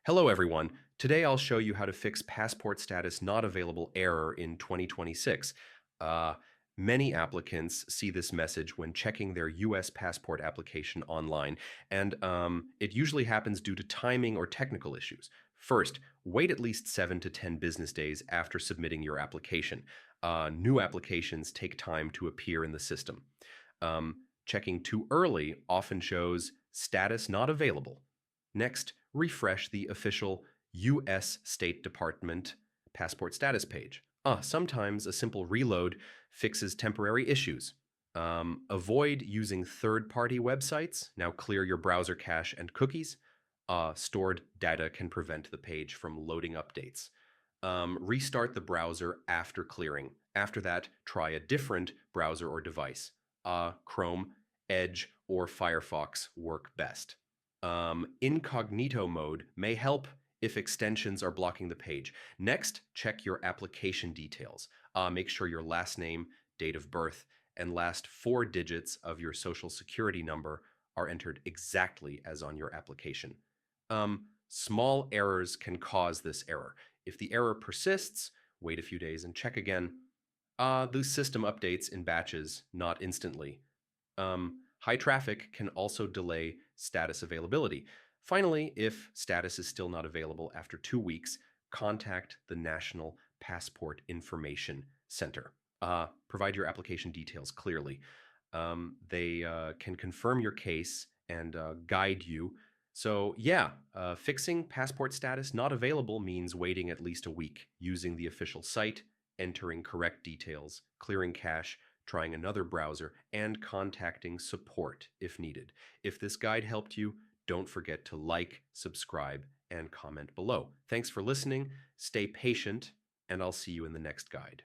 Hello, everyone. Today I'll show you how to fix passport status not available error in 2026. Uh, Many applicants see this message when checking their US passport application online, and it usually happens due to timing or technical issues. First, wait at least 7 to 10 business days after submitting your application. New applications take time to appear in the system. Checking too early often shows status not available. Next, refresh the official US State Department passport status page. Sometimes a simple reload fixes temporary issues. Avoid using third party websites. Now clear your browser cache and cookies. Stored data can prevent the page from loading updates. Restart the browser after clearing. After that, try a different browser or device. Chrome, Edge, or Firefox work best. Incognito mode may help if extensions are blocking the page. Next, check your application details. Make sure your last name, date of birth, and last 4 digits of your social security number are entered exactly as on your application. Small errors can cause this error. If the error persists, wait a few days and check again. The system updates in batches, not instantly. High traffic can also delay status availability. Finally, if status is still not available after 2 weeks, contact the National Passport Information Center. Provide your application details clearly. They can confirm your case and guide you. So, yeah, fixing passport status not available means waiting at least a week, using the official site, entering correct details, clearing cache, trying another browser, and contacting support if needed. If this guide helped you, don't forget to like, subscribe, and comment below. Thanks for listening, stay patient, and I'll see you in the next guide.